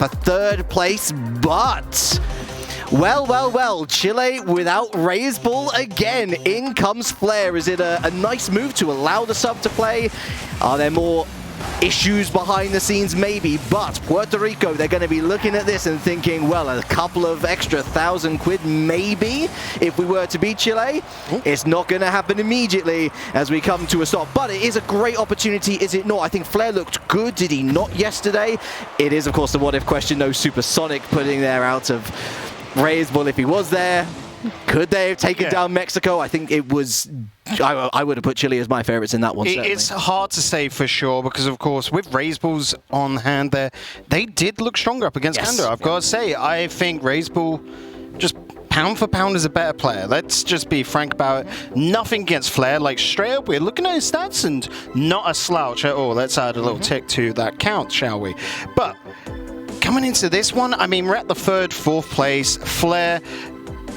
for third place, but... Well, Chile without Raise Bull again. In comes Flair. Is it a nice move to allow the sub to play? Are there more issues behind the scenes? Maybe, but Puerto Rico, they're going to be looking at this and thinking, well, a couple of extra £1,000 maybe if we were to beat Chile. It's not going to happen immediately as we come to a stop, but it is a great opportunity, is it not? I think Flair looked good, did he not yesterday? It is, of course, the what-if question. No Supersonic putting there out of Raise Bull if he was there. Could they have taken down Mexico? I think it was... I would have put Chile as my favorites in that one, certainly. It's hard to say for sure because, of course, with Raise Bulls on hand there, they did look stronger up against Canada. I've got to say, I think Raise Bull, just pound for pound, is a better player. Let's just be frank about it. Nothing against Flair. Like, straight up, we're looking at his stats and not a slouch at all. Let's add a little tick to that count, shall we? But coming into this one, I mean, we're at the third, fourth place. Flair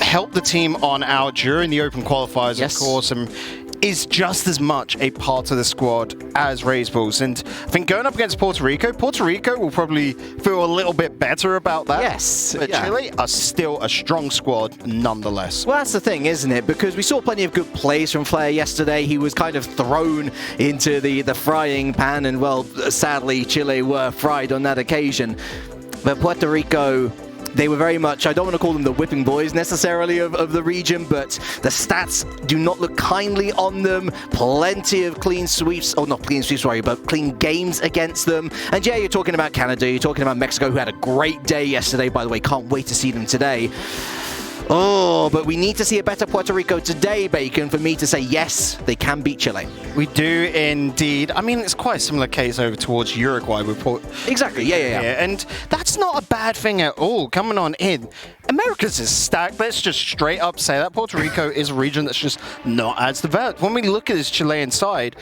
helped the team on out during the open qualifiers, of course, and is just as much a part of the squad as Raise Bulls. And I think going up against Puerto Rico will probably feel a little bit better about that. Yes. But Chile are still a strong squad nonetheless. Well, that's the thing, isn't it? Because we saw plenty of good plays from Flair yesterday. He was kind of thrown into the frying pan, and, well, sadly, Chile were fried on that occasion. But Puerto Rico, they were very much, I don't want to call them the whipping boys necessarily of the region, but the stats do not look kindly on them. Plenty of clean sweeps, or not clean sweeps, sorry, but clean games against them. And yeah, you're talking about Canada, you're talking about Mexico, who had a great day yesterday, by the way. Can't wait to see them today. Oh, but we need to see a better Puerto Rico today, Bacon, for me to say, yes, they can beat Chile. We do indeed. I mean, it's quite a similar case over towards Uruguay. Exactly, yeah. And that's not a bad thing at all, coming on in. America's is stacked. Let's just straight up say that Puerto Rico is a region that's just not as developed. When we look at this Chilean side,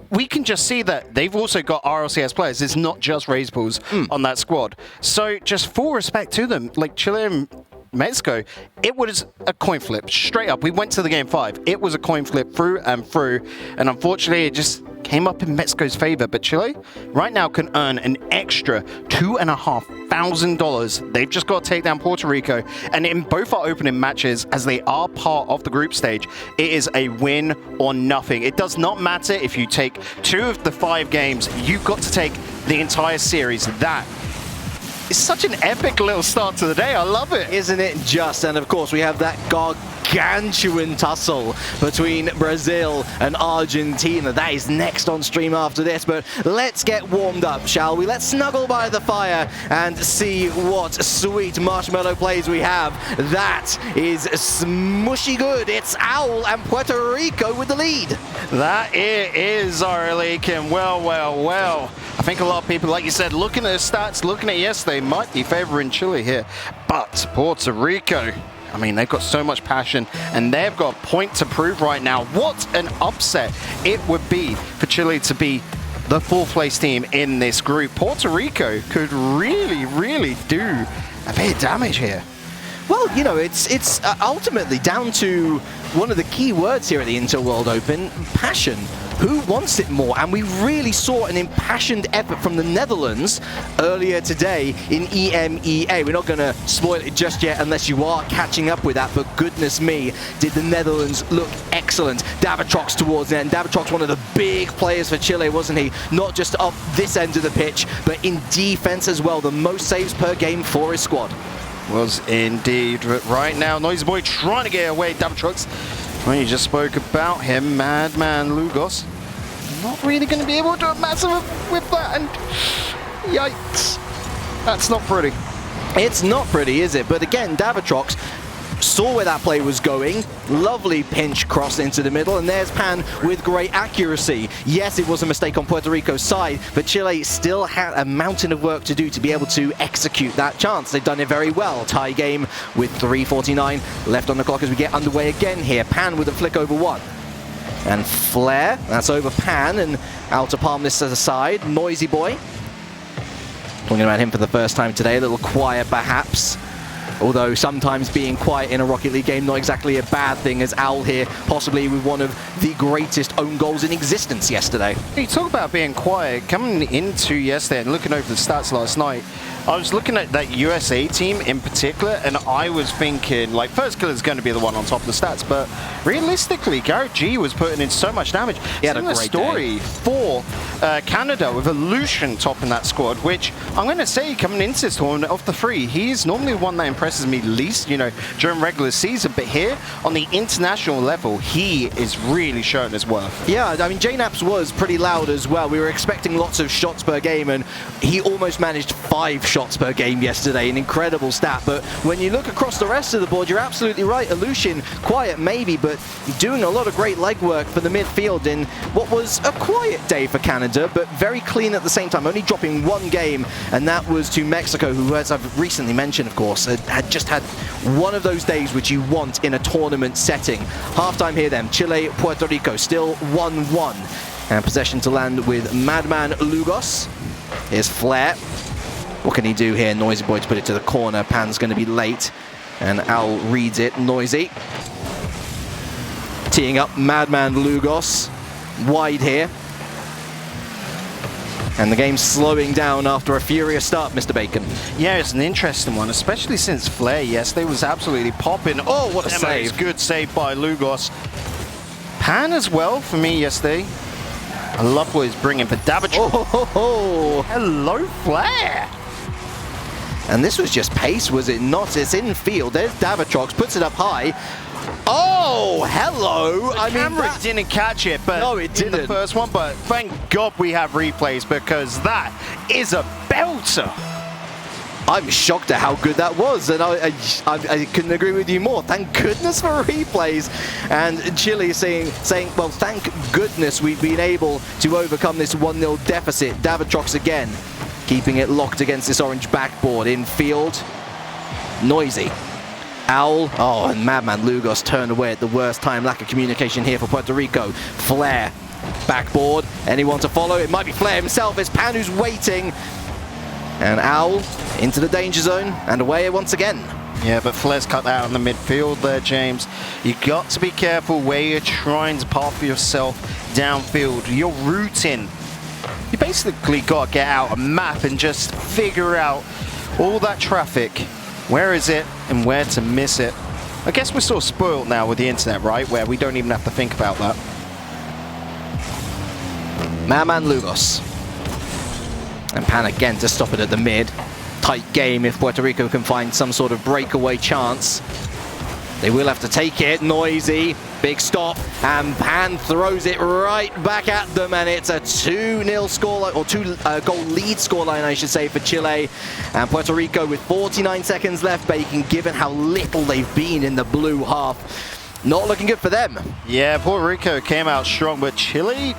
we can just see that they've also got RLCS players. It's not just Raise Bulls on that squad. So just full respect to them. Like Chile and Mexico, it was a coin flip. Straight up, we went to the game 5. It was a coin flip through and through. And unfortunately, it just came up in Mexico's favor. But Chile right now can earn an extra $2,500. They've just got to take down Puerto Rico. And in both our opening matches, as they are part of the group stage, it is a win or nothing. It does not matter if you take 2 of the 5 games. You've got to take the entire series. That is such an epic little start to the day. I love it. Isn't it just? And of course, we have that gargantuan tussle between Brazil and Argentina. That is next on stream after this, but let's get warmed up, shall we? Let's snuggle by the fire and see what sweet marshmallow plays we have. That is smushy good. It's Owl and Puerto Rico with the lead. That it is, Aurelic, and well. I think a lot of people, like you said, looking at the stats, looking at yesterday, might be favoring Chile here. But Puerto Rico, I mean, they've got so much passion, and they've got a point to prove right now. What an upset it would be for Chile to be the 4th place team in this group. Puerto Rico could really do a bit of damage here. Well, you know, it's ultimately down to one of the key words here at the Interworld Open, passion. Who wants it more? And we really saw an impassioned effort from the Netherlands earlier today in EMEA. We're not going to spoil it just yet unless you are catching up with that, but goodness me, did the Netherlands look excellent. Davitrox towards the end. Davitrox, one of the big players for Chile, wasn't he? Not just up this end of the pitch, but in defense as well. The most saves per game for his squad. Was indeed. Right now, Noisy Boy trying to get away. Davitrox, when you just spoke about him, Madman Lugos, not really going to be able to do a massive with that, and yikes. That's not pretty. It's not pretty, is it? But again, Davitrox saw where that play was going. Lovely pinch cross into the middle, and there's Pan with great accuracy. Yes, it was a mistake on Puerto Rico's side, but Chile still had a mountain of work to do to be able to execute that chance. They've done it very well. Tie game with 3:49 left on the clock as we get underway again here. Pan with a flick over 1. And Flair, that's over Pan, and out to palm this to the side. Noisy Boy. Talking about him for the first time today, a little quiet perhaps. Although sometimes being quiet in a Rocket League game, not exactly a bad thing, as Owl here possibly with one of the greatest own goals in existence yesterday. You talk about being quiet, coming into yesterday and looking over the stats last night, I was looking at that USA team in particular, and I was thinking, like, first kill is going to be the one on top of the stats, but realistically, Garrett G was putting in so much damage. He had a Similar great story for Canada with Illusion topping that squad, which I'm going to say, coming into this tournament, of the three, he's normally one that impresses me least, you know, during regular season, but here, on the international level, he is really showing his worth. Yeah, I mean, JNaps was pretty loud as well. We were expecting lots of shots per game, and he almost managed 5 shots per game yesterday, an incredible stat. But when you look across the rest of the board, you're absolutely right. Illusion, quiet maybe, but doing a lot of great legwork for the midfield in what was a quiet day for Canada, but very clean at the same time, only dropping 1 game, and that was to Mexico, who, as I've recently mentioned, of course, had just had one of those days which you want in a tournament setting. Halftime here then, Chile, Puerto Rico, still 1-1. And possession to land with Madman Lugos. Here's Flair. What can he do here? Noisy Boy to put it to the corner. Pan's going to be late. And Al reads it. Noisy. Teeing up Madman Lugos. Wide here. And the game's slowing down after a furious start, Mr. Bacon. Yeah, it's an interesting one, especially since Flair yesterday was absolutely popping. Oh, what a save. Good save by Lugos. Pan as well for me yesterday. I love what he's bringing for Davitrox. Oh, hello, Flair. And this was just pace, was it not? It's in field. There's Davitrox, puts it up high. Oh, hello. The camera didn't catch it, but no, it didn't. In the first one, but thank God we have replays, because that is a belter. I'm shocked at how good that was, and I couldn't agree with you more. Thank goodness for replays. And Chile saying, well, thank goodness we've been able to overcome this 1-0 deficit. Davitrox again, keeping it locked against this orange backboard. In field, Noisy. Owl, oh, and Madman Lugos turned away at the worst time. Lack of communication here for Puerto Rico. Flair, backboard. Anyone to follow? It might be Flair himself. It's Pan who's waiting. And Owl into the danger zone and away once again. Yeah, but Flair's cut out in the midfield there, James. You got to be careful where you're trying to path yourself downfield. You're rooting. You basically got to get out a map and just figure out all that traffic. Where is it and where to miss it? I guess we're sort of spoiled now with the internet, right? Where we don't even have to think about that. Madman Lugos. And Pan again to stop it at the mid. Tight game if Puerto Rico can find some sort of breakaway chance. They will have to take it. Noisy. Big stop. And Pan throws it right back at them. And it's a 2-0 scoreline, or 2-goal lead scoreline, I should say, for Chile. And Puerto Rico with 49 seconds left, Bacon, given how little they've been in the blue half. Not looking good for them. Yeah, Puerto Rico came out strong, but Chile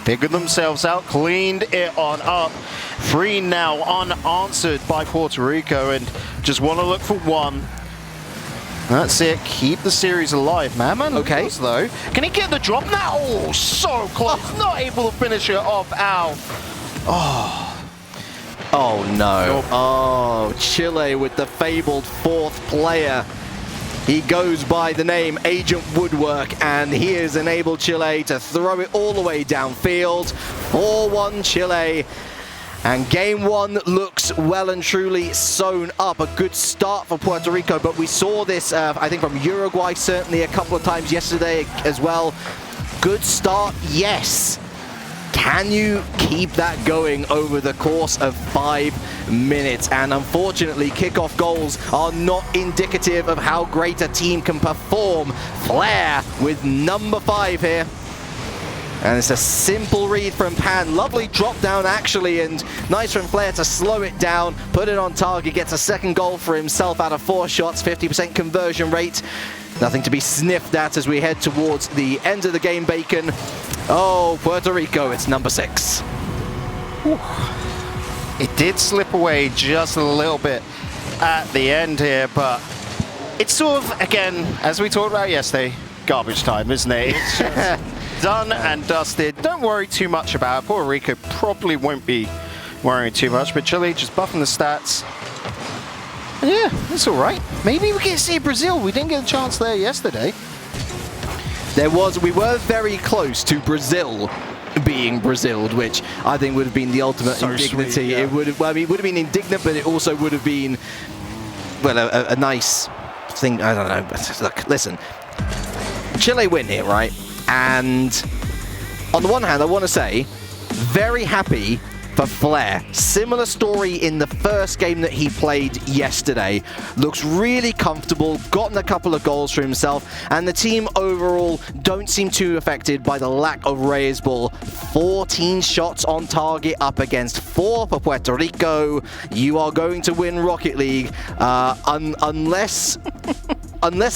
figured themselves out, cleaned it on up. 3 now unanswered by Puerto Rico, and just want to look for 1. That's it. Keep the series alive, man. Okay. Lugos, though. Can he get the drop now? Oh, so close. Not able to finish it off. Ow. Oh. Oh, no. Oh, Chile with the fabled 4th player. He goes by the name Agent Woodwork, and he has enabled Chile to throw it all the way downfield. 4-1 Chile. And game 1 looks well and truly sewn up. A good start for Puerto Rico, but we saw this, I think, from Uruguay certainly a couple of times yesterday as well. Good start, yes. Can you keep that going over the course of 5 minutes? And unfortunately, kickoff goals are not indicative of how great a team can perform. Flair with number 5 here. And it's a simple read from Pan. Lovely drop down, actually, and nice from Flair to slow it down, put it on target, gets a 2nd goal for himself out of 4 shots, 50% conversion rate. Nothing to be sniffed at as we head towards the end of the game, Bacon. Oh, Puerto Rico, it's number 6. Whew. It did slip away just a little bit at the end here, but it's sort of, again, as we talked about yesterday, garbage time, isn't it? It's just done and dusted. Don't worry too much about it. Puerto Rico probably won't be worrying too much, but Chile just buffing the stats. And yeah, it's all right. Maybe we can see Brazil. We didn't get a chance there yesterday. We were very close to Brazil being Braziled, which I think would have been the ultimate So indignity. sweet, yeah. It would have, well, I mean, it would have been indignant, but it also would have been, well, a nice thing. I don't know. But look, listen, Chile win here, right? And on the one hand, I want to say, very happy for Flair. Similar story in the first game that he played yesterday. Looks really comfortable, gotten a couple of goals for himself, and the team overall don't seem too affected by the lack of raised ball. 14 shots on target up against 4 for Puerto Rico. You are going to win Rocket League unless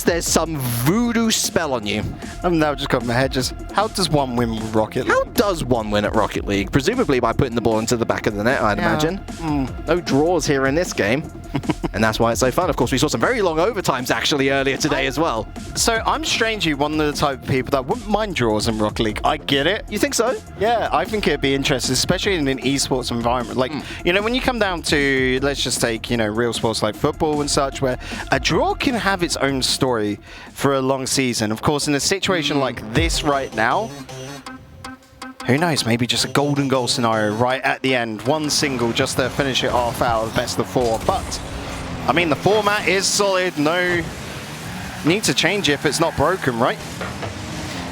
there's some voodoo spell on you. I'm now just got in my head just, how does one win Rocket League? How does one win at Rocket League? Presumably by putting the ball into the back of the net, I'd imagine. No draws here in this game. And that's why it's so fun. Of course, we saw some very long overtimes actually earlier today as well. So I'm strangely one of the type of people that wouldn't mind draws in Rocket League. I get it. You think so? Yeah, I think it'd be interesting, especially in an esports environment. Like, you know, when you come down to, let's just take, you know, real sports like football and such, where a draw can have its own story for a long season. Of course, in a situation like this right now, who knows, maybe just a golden goal scenario right at the end. One single just to finish it off out of best of 4. But, I mean, the format is solid. No need to change it if it's not broken, right?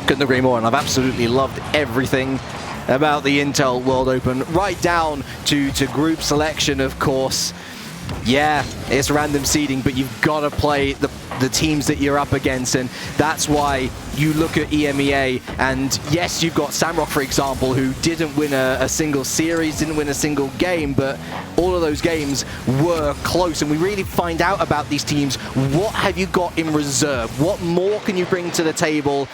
Couldn't agree more, and I've absolutely loved everything about the Intel World Open, right down to group selection, of course. Yeah, it's random seeding, but you've got to play the teams that you're up against, and that's why you look at EMEA, and yes, you've got Samrock, for example, who didn't win a single series, didn't win a single game, but all of those games were close, and we really find out about these teams. What have you got in reserve? What more can you bring to the table?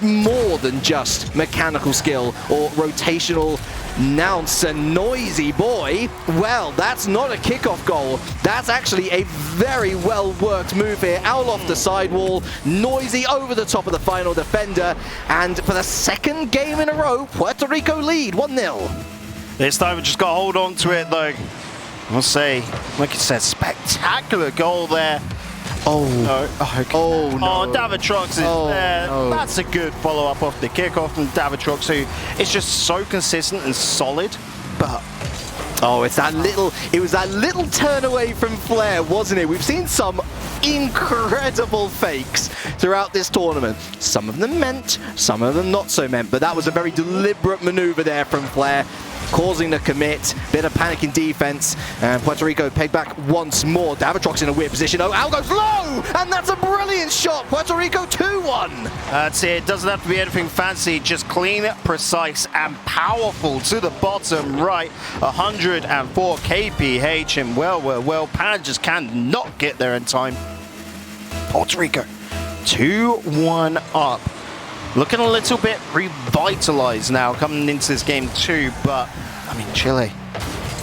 More than just mechanical skill or rotational Nounce. A Noisy Boy, well, that's not a kickoff goal. That's actually a very well worked move here. Out off the sidewall, Noisy over the top of the final defender, and for the second game in a row, Puerto Rico lead 1-0. This time we just got to hold on to it, though. I'll say, like you said, spectacular goal there. Oh no. Okay. Oh no. Oh, Davitrox is there. No. That's a good follow-up off the kickoff from Davitrox, who is just so consistent and solid. But oh, it was that little turn away from Flair, wasn't it? We've seen some incredible fakes throughout this tournament. Some of them meant, some of them not so meant, but that was a very deliberate maneuver there from Flair, causing the commit, bit of panic in defense, and Puerto Rico pegged back once more. Davitrox in a weird position. Oh, Al goes low, and that's a brilliant shot. Puerto Rico 2-1. That's it. It doesn't have to be anything fancy, just clean, precise, and powerful to the bottom right. 104 kph, and well, Pan just cannot get there in time. Puerto Rico 2-1 up. Looking a little bit revitalized now coming into this game too, but I mean, Chile,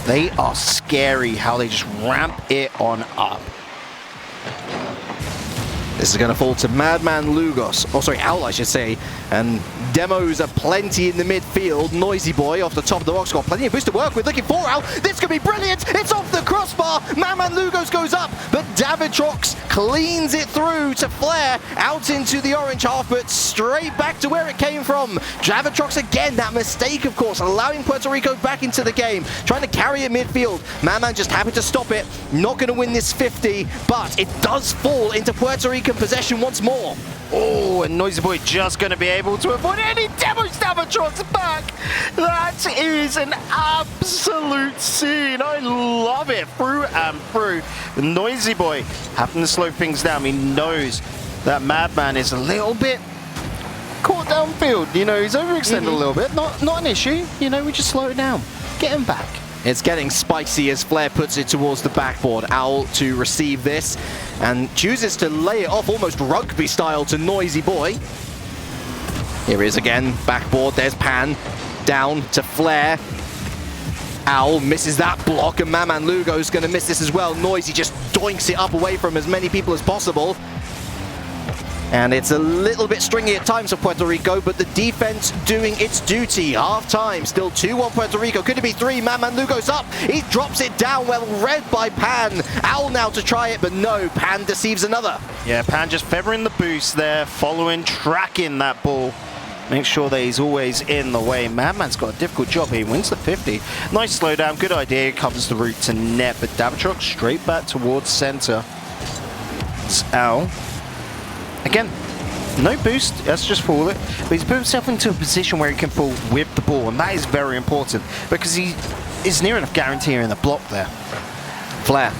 they are scary how they just ramp it on up. This is going to fall to Madman Lugos, oh sorry, Owl I should say, and demos are plenty in the midfield. Noisy Boy off the top of the box, got plenty of boost to work with, looking for Owl. This could be brilliant, it's off the crossbar, Madman Lugos goes up, but Davitrox cleans it through to Flair, out into the orange half, but straight back to where it came from. Davitrox again, that mistake of course, allowing Puerto Rico back into the game, trying to carry it midfield. Madman just happy to stop it, not going to win this 50, but it does fall into Puerto Rican possession once more. Oh, and Noisy Boy just going to be able to avoid any demos. Davitrox back. That is an absolute scene. I love it through and through. Noisy Boy having to slow things down. He knows that Madman is a little bit caught downfield. You know, he's overextended a little bit. Not an issue. You know, we just slow it down. Get him back. It's getting spicy as Flair puts it towards the backboard. Owl to receive this and chooses to lay it off almost rugby style to Noisy Boy. Here he is again, backboard, there's Pan, down to Flair. Owl misses that block and Maman Lugo's going to miss this as well. Noisy just doinks it up away from as many people as possible. And it's a little bit stringy at times for Puerto Rico, but the defense doing its duty. Half time, still 2-1 Puerto Rico. Could it be 3? Maman Lugo's up. He drops it down, well read by Pan. Owl now to try it, but no, Pan deceives another. Yeah, Pan just feathering the boost there, following, tracking that ball. Make sure that he's always in the way. Madman's got a difficult job. He wins the 50. Nice slowdown. Good idea. Covers the route to net. But Davitrok straight back towards center. It's Al. Again, no boost. Let's just fall it. But he's put himself into a position where he can fall with the ball. And that is very important because he is near enough guaranteeing the block there. Flair.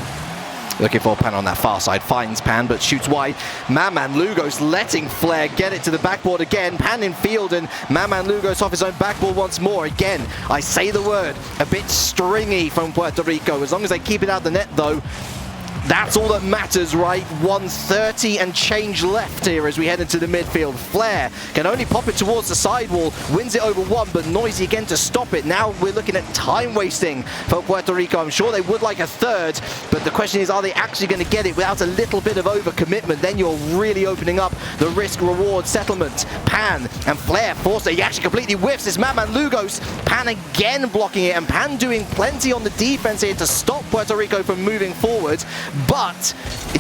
Looking for Pan on that far side, finds Pan, but shoots wide. Madman Lugos letting Flair get it to the backboard again. Pan in field, and Madman Lugos off his own backboard once more. Again, I say the word, a bit stringy from Puerto Rico. As long as they keep it out the net, though, that's all that matters, right? 1:30 and change left here as we head into the midfield. Flair can only pop it towards the sidewall, wins it over one, but Noisy again to stop it. Now we're looking at time wasting for Puerto Rico. I'm sure they would like a third, but the question is, are they actually going to get it without a little bit of overcommitment? Then you're really opening up the risk-reward settlement. Pan and Flair force it. He actually completely whiffs. It's Madman Lugos. Pan again blocking it, and Pan doing plenty on the defense here to stop Puerto Rico from moving forward. But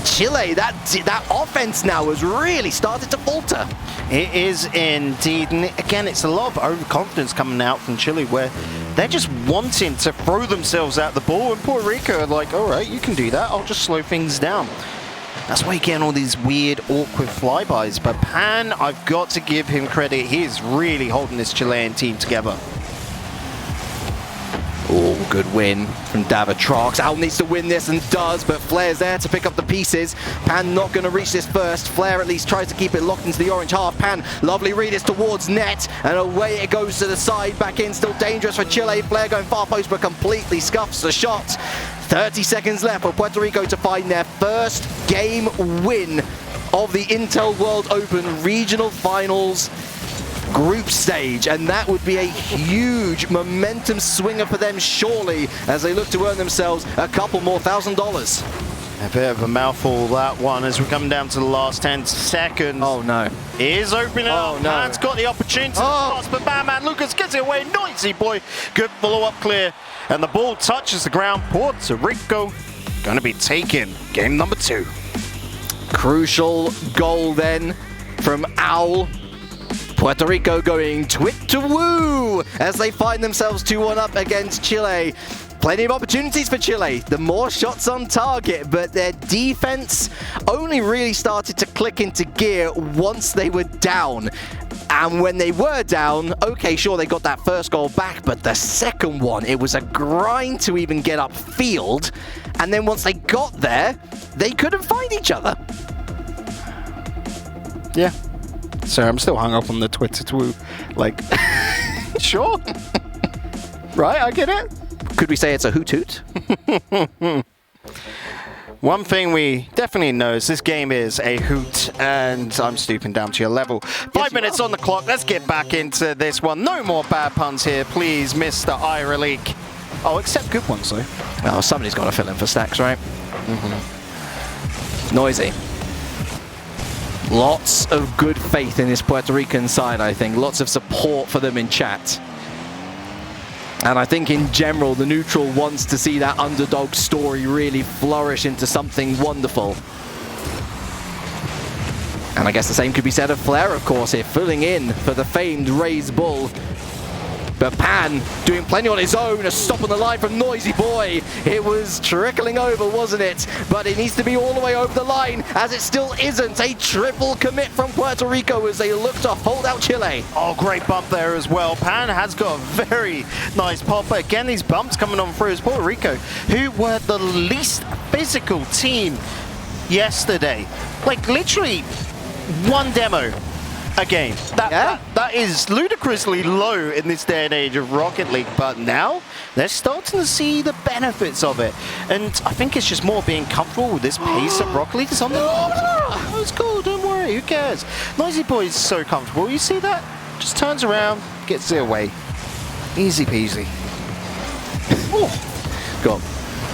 Chile, that offense now has really started to falter. It is indeed. And again, it's a lot of overconfidence coming out from Chile where they're just wanting to throw themselves at the ball. And Puerto Rico are like, all right, you can do that. I'll just slow things down. That's why you're getting all these weird, awkward flybys. But Pan, I've got to give him credit. He is really holding this Chilean team together. Oh, good win from Davitrok. Al needs to win this and does, but Flair's there to pick up the pieces. Pan not going to reach this first. Flair at least tries to keep it locked into the orange half. Pan, lovely read is towards net, and away it goes to the side, back in. Still dangerous for Chile. Flair going far post, but completely scuffs the shot. 30 seconds left for Puerto Rico to find their first game win of the Intel World Open Regional Finals group stage, and that would be a huge momentum swinger for them, surely, as they look to earn themselves a couple more $1,000. A bit of a mouthful, that one, as we come down to the last 10 seconds. Oh no. Is opening up. No. Man's got the opportunity to pass, but Madman Lucas gets it away. Noisy boy. Good follow-up clear. And the ball touches the ground. Puerto Rico going to be taking game number 2. Crucial goal then from Owl. Puerto Rico going twit to woo as they find themselves 2-1 up against Chile. Plenty of opportunities for Chile, the more shots on target, but their defense only really started to click into gear once they were down. And when they were down, okay, sure, they got that first goal back, but the second one, it was a grind to even get upfield. And then once they got there, they couldn't find each other. Yeah. Sorry, I'm still hung up on the Twitter twoo. Like, sure. Right, I get it. Could we say it's a hoot hoot? One thing we definitely know is this game is a hoot, and I'm stooping down to your level. 5 minutes on the clock. Let's get back into this one. No more bad puns here, please, Mr. Ira Leak. Oh, except good ones, though. Oh, somebody's got to fill in for Stacks, right? Noisy. Lots of good faith in this Puerto Rican side, I think. Lots of support for them in chat. And I think in general, the neutral wants to see that underdog story really flourish into something wonderful. And I guess the same could be said of Flair, of course, here, filling in for the famed raised bull. But Pan doing plenty on his own, a stop on the line from Noisy Boy. It was trickling over, wasn't it? But it needs to be all the way over the line, as it still isn't. A triple commit from Puerto Rico as they look to hold out Chile. Oh, great bump there as well. Pan has got a very nice pop. Again, these bumps coming on through as Puerto Rico, who were the least physical team yesterday. Like, literally, one demo a game. That is ludicrously low in this day and age of Rocket League, but now they're starting to see the benefits of it. And I think it's just more being comfortable with this pace of Rocket League. It's on the oh, it's cool, don't worry, who cares? Noisy Boy is so comfortable. You see that? Just turns around, gets it away. Easy peasy. Got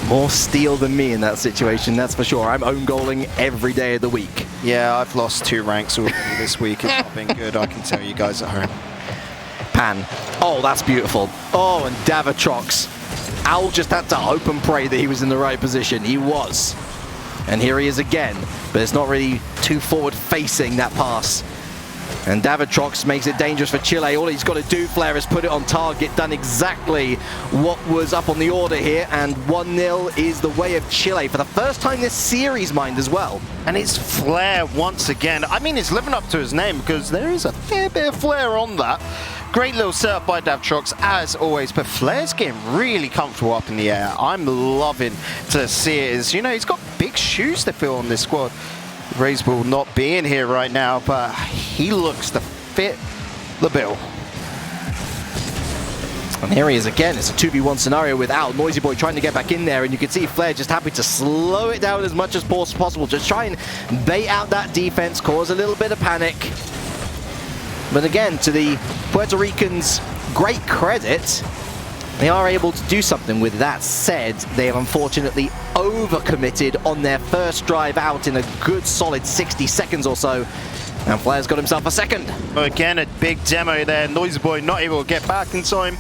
more steel than me in that situation, that's for sure. I'm own goaling every day of the week. Yeah, I've lost 2 ranks already this week. It's not been good, I can tell you guys at home. Pan. Oh, that's beautiful. Oh, and Davitrox. Al just had to hope and pray that he was in the right position. He was. And here he is again. But it's not really too forward-facing, that pass. And Davitrox makes it dangerous for Chile. All he's got to do, Flair, is put it on target. Done exactly what was up on the order here. And 1-0 is the way of Chile for the first time this series, mind, as well. And it's Flair once again. I mean, he's living up to his name because there is a fair bit of Flair on that. Great little setup by Davitrox, as always. But Flair's getting really comfortable up in the air. I'm loving to see it. As, you know, he's got big shoes to fill on this squad. Razebull not being here right now, but he looks to fit the bill. And here he is again. It's a 2v1 scenario with Al. Noisy Boy trying to get back in there, and you can see Flair just happy to slow it down as much as possible. Just try and bait out that defense, cause a little bit of panic. But again, to the Puerto Ricans' great credit, they are able to do something. With that said, they have unfortunately overcommitted on their first drive out in a good solid 60 seconds or so. And Flair's got himself a second. Again, a big demo there. Noisy Boy not able to get back in time.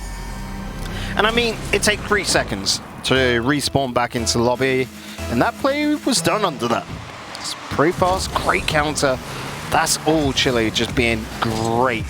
And I mean, it takes 3 seconds to respawn back into the lobby. And that play was done under that. It's pretty fast, great counter. That's all Chile, just being great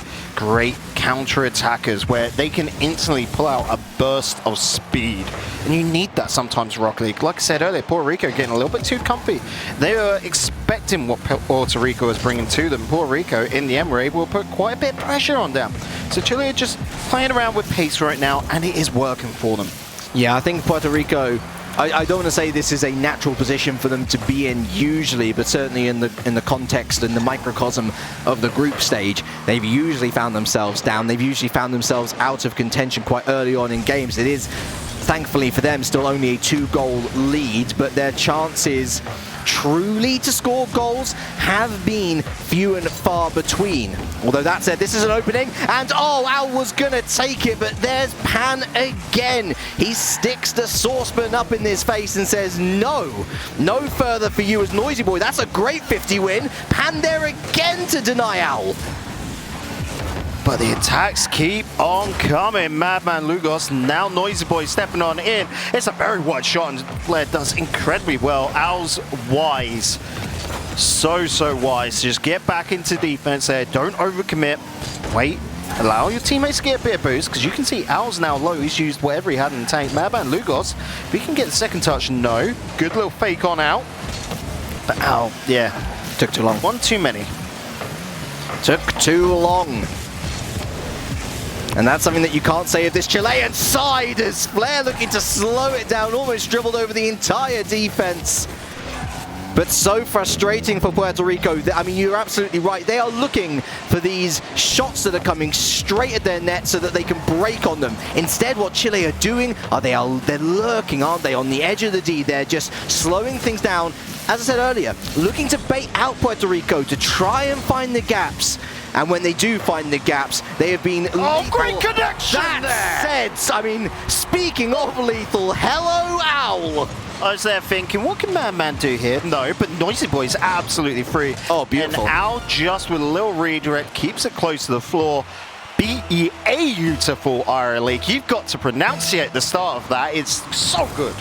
counter-attackers where they can instantly pull out a burst of speed. And you need that sometimes, Rocket League. Like I said earlier, Puerto Rico getting a little bit too comfy. They were expecting what Puerto Rico was bringing to them. Puerto Rico, in the end, were able to put quite a bit of pressure on them. So Chile are just playing around with pace right now, and it is working for them. Yeah, I think Puerto Rico, I don't want to say this is a natural position for them to be in usually, but certainly in the context and the microcosm of the group stage, they've usually found themselves down. They've usually found themselves out of contention quite early on in games. It is, thankfully for them, still only a 2-goal lead, but their chances truly to score goals have been few and far between. Although that said, this is an opening, and oh, Al was gonna take it, but there's Pan again. He sticks the saucepan up in his face and says, no further for you as Noisy Boy. That's a great 50 win. Pan there again to deny Al. But the attacks keep on coming. Madman Lugos, now Noisy Boy stepping on in. It's a very wide shot, and Flair does incredibly well. Al's wise. So wise. Just get back into defense there. Don't overcommit. Wait. Allow your teammates to get a bit of boost, because you can see Al's now low. He's used whatever he had in the tank. Madman Lugos, if he can get the second touch, no. Good little fake on Al. But Al, yeah. Took too long. One too many. Took too long. And that's something that you can't say of this Chilean side, as Flair looking to slow it down, almost dribbled over the entire defense. But so frustrating for Puerto Rico. I mean, you're absolutely right. They are looking for these shots that are coming straight at their net so that they can break on them. Instead, what Chile are doing, they're lurking, aren't they, on the edge of the D. They're just slowing things down. As I said earlier, looking to bait out Puerto Rico to try and find the gaps. And when they do find the gaps, they have been lethal. Oh, great connection That said, I mean, speaking of lethal, hello, Owl. I was there thinking, what can Madman do here? No, but Noisy Boy is absolutely free. Oh, beautiful. And Owl, just with a little redirect, keeps it close to the floor. Beautiful, IRL League. You've got to pronunciate the start of that. It's so good.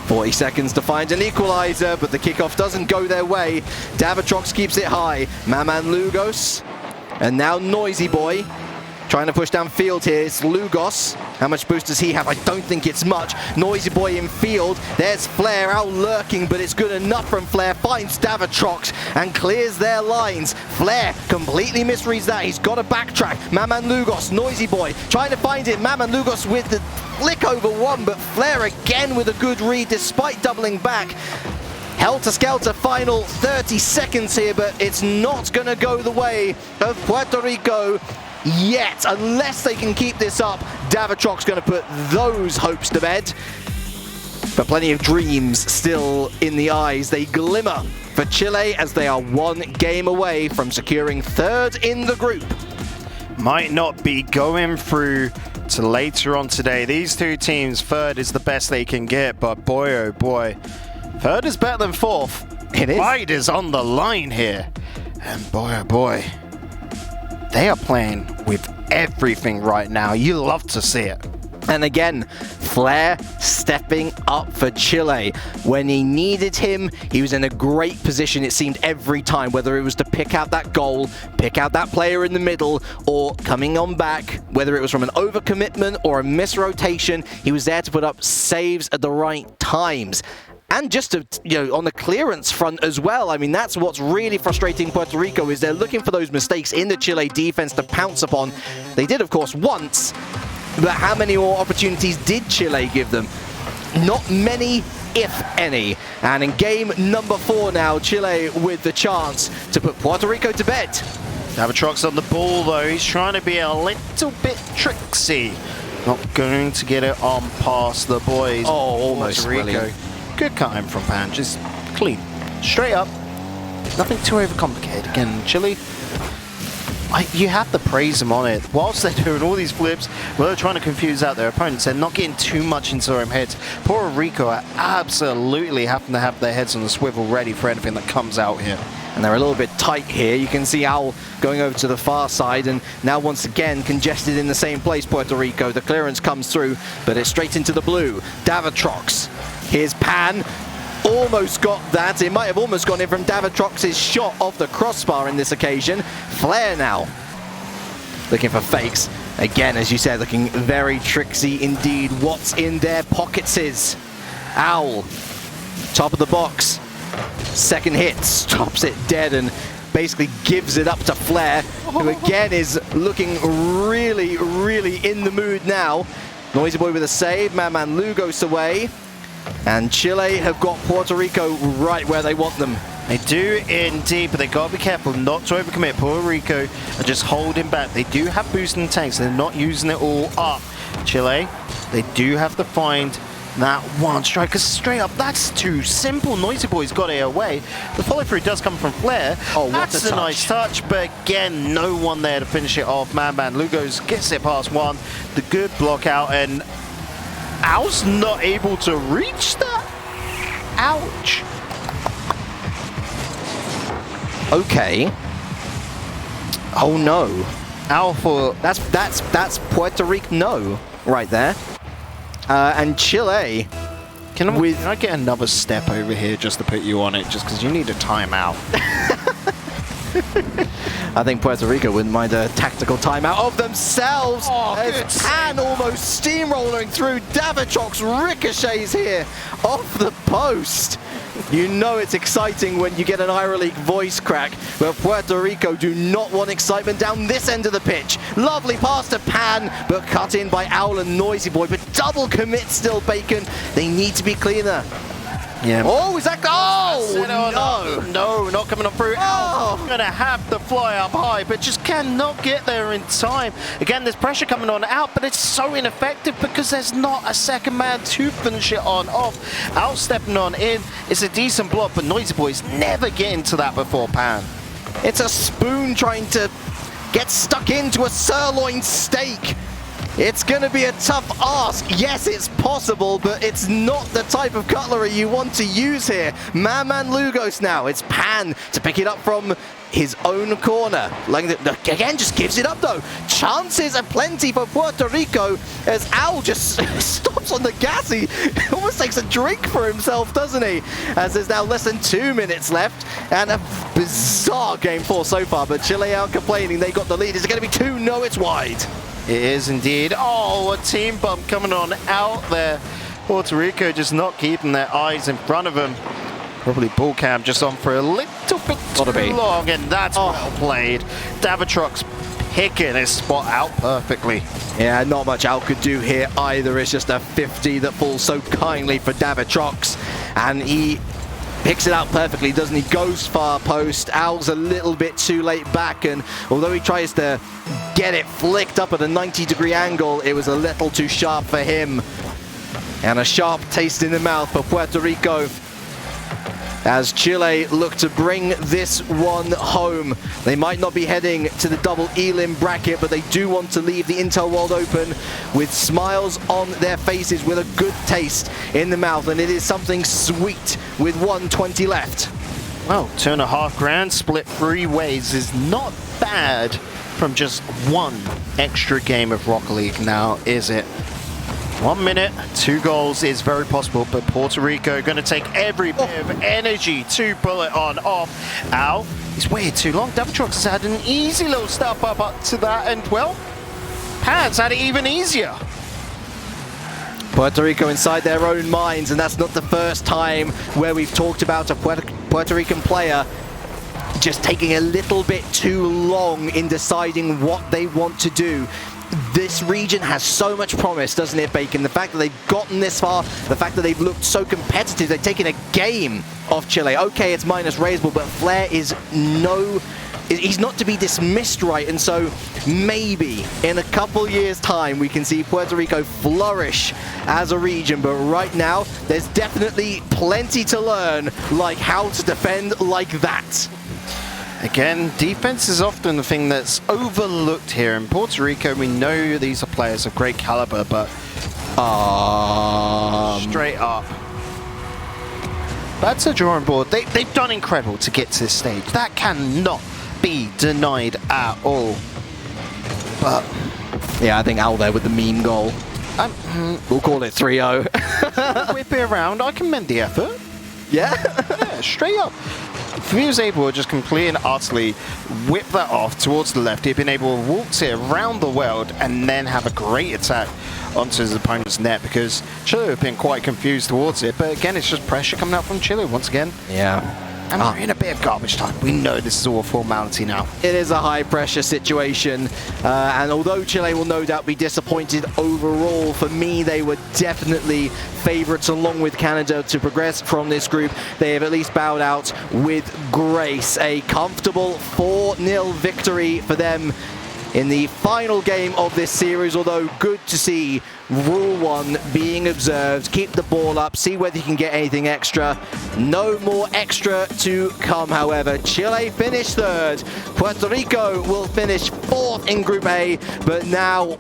40 seconds to find an equalizer, but the kickoff doesn't go their way. Davitrox keeps it high. Madman Lugos. And now Noisy Boy trying to push downfield here. It's Lugos. How much boost does he have? I don't think it's much. Noisy Boy in field. There's Flair out lurking, but it's good enough from Flair. Finds Davitrox and clears their lines. Flair completely misreads that. He's got to backtrack. Madman Lugos, Noisy Boy trying to find it. Madman Lugos with the flick over one, but Flair again with a good read despite doubling back. Helter-skelter final 30 seconds here, but it's not going to go the way of Puerto Rico yet. Unless they can keep this up, Davitrox going to put those hopes to bed. But plenty of dreams still in the eyes. They glimmer for Chile as they are one game away from securing third in the group. Might not be going through to later on today. These two teams, third is the best they can get, but boy, oh boy. Third is better than fourth. It is. Pride is on the line here. And boy, oh boy, they are playing with everything right now. You love to see it. And again, Flair stepping up for Chile. When he needed him, he was in a great position, it seemed, every time, whether it was to pick out that goal, pick out that player in the middle, or coming on back, whether it was from an overcommitment or a misrotation, he was there to put up saves at the right times. And just to, on the clearance front as well. I mean, that's what's really frustrating Puerto Rico, is they're looking for those mistakes in the Chile defense to pounce upon. They did, of course, once, but how many more opportunities did Chile give them? Not many, if any. And in game number 4 now, Chile with the chance to put Puerto Rico to bed. Davatrok's on the ball, though. He's trying to be a little bit tricksy. Not going to get it on past the boys. Oh, almost Puerto Rico. brilliant. Good cut in from Pan, just clean. Straight up. Nothing too overcomplicated. Again, Chile, you have to praise them on it. Whilst they're doing all these flips, they're trying to confuse out their opponents. They're not getting too much into their own heads. Puerto Rico are absolutely having to have their heads on the swivel ready for anything that comes out here. And they're a little bit tight here. You can see Owl going over to the far side, and now once again congested in the same place, Puerto Rico. The clearance comes through, but it's straight into the blue. Davatrox. Here's Pan. Almost got that. It might have almost gone in from Davatrox's shot off the crossbar in this occasion. Flair now looking for fakes. Again, as you said, looking very tricksy indeed. What's in their pockets is Owl. Top of the box. Second hit, stops it dead and basically gives it up to Flair, who again is looking really, really in the mood now. Noisy Boy with a save. Man Lugos away. And Chile have got Puerto Rico right where they want them. They do indeed, but they got to be careful not to overcommit. Puerto Rico are just holding back. They do have boosting tanks. They're not using it all up. Chile, they do have to find that one strike, because straight up, that's too simple. Noisy Boy's got it away. The follow-through does come from Flair. Oh, that's a nice touch, but again, no one there to finish it off. Man Lugos gets it past one. The good block out, and Owl's not able to reach that. Ouch. Okay. Oh no. Owl for that's Puerto Rico no right there. And Chile. Can I get another step over here just to put you on it, just because you need a timeout? I think Puerto Rico wouldn't mind a tactical timeout of themselves. Oh, as Pan almost steamrolling through. Davatrox ricochets here off the post. You know it's exciting when you get an EuroLeague voice crack, but Puerto Rico do not want excitement down this end of the pitch. Lovely pass to Pan, but cut in by Owl and Noisy Boy, but double commit still, Bacon. They need to be cleaner. Yeah. Oh, is that... Oh, no. No, not coming up through. Oh. Going to have to fly up high, but just cannot get there in time. Again, there's pressure coming on out, but it's so ineffective because there's not a second man to finish it on off. Out stepping on in. It's a decent block, but Noisy Boys never get into that before Pan. It's a spoon trying to get stuck into a sirloin steak. It's going to be a tough ask. Yes, it's possible, but it's not the type of cutlery you want to use here. Man Lugos now. It's Pan to pick it up from his own corner. Again, just gives it up, though. Chances are plenty for Puerto Rico as Owl just stops on the gas. He almost takes a drink for himself, doesn't he? As there's now less than 2 minutes left. And a bizarre game 4 so far, but Chile aren't complaining. They got the lead. Is it going to be 2? No, it's wide. It is indeed. Oh, a team bump coming on out there. Puerto Rico just not keeping their eyes in front of them. Probably ball cam just on for a little bit too long, and that's well played. Davatrox picking his spot out perfectly. Yeah, not much Al could do here either. It's just a 50 that falls so kindly for Davatrox, and he picks it out perfectly, doesn't he? Goes far post. Owl's a little bit too late back, and although he tries to get it flicked up at a 90-degree angle, it was a little too sharp for him. And a sharp taste in the mouth for Puerto Rico as Chile look to bring this one home. They might not be heading to the double elim bracket, but they do want to leave the Intel world open with smiles on their faces, with a good taste in the mouth, and it is something sweet with 120 left. Well, $2.5 grand split 3 ways is not bad from just one extra game of Rocket League now, is it? 1 minute, 2 goals is very possible, but Puerto Rico going to take every bit of energy to pull it on off. Al, he's waited too long. Deviltrox has had an easy little step up to that, and well, Pans had it even easier. Puerto Rico inside their own minds, and that's not the first time where we've talked about a Puerto Rican player just taking a little bit too long in deciding what they want to do. This region has so much promise, doesn't it, Bacon? The fact that they've gotten this far, the fact that they've looked so competitive, they've taken a game off Chile. Okay, it's minus Raiseball, but Flair is he's not to be dismissed, right? And so maybe in a couple years' time we can see Puerto Rico flourish as a region, but right now there's definitely plenty to learn, like how to defend like that. Again, defense is often the thing that's overlooked here. In Puerto Rico, we know these are players of great caliber, but straight up, that's a drawing board. They've done incredible to get to this stage. That cannot be denied at all. But yeah, I think Al there with the meme goal. We'll call it 3-0. Whip it around. I commend the effort. Yeah? Yeah, straight up. If he was able to just completely and utterly whip that off towards the left, he'd been able to waltz it around the world and then have a great attack onto his opponent's net, because Chile have been quite confused towards it. But again, it's just pressure coming out from Chile once again. Yeah. And we're in a bit of garbage time. We know this is all a formality now. It is a high-pressure situation, and although Chile will no doubt be disappointed overall, for me they were definitely favourites along with Canada to progress from this group. They have at least bowed out with grace. A comfortable 4-0 victory for them in the final game of this series, although good to see Rule 1 being observed. Keep the ball up, see whether you can get anything extra. No more extra to come, however. Chile finished 3rd. Puerto Rico will finish 4th in Group A, but now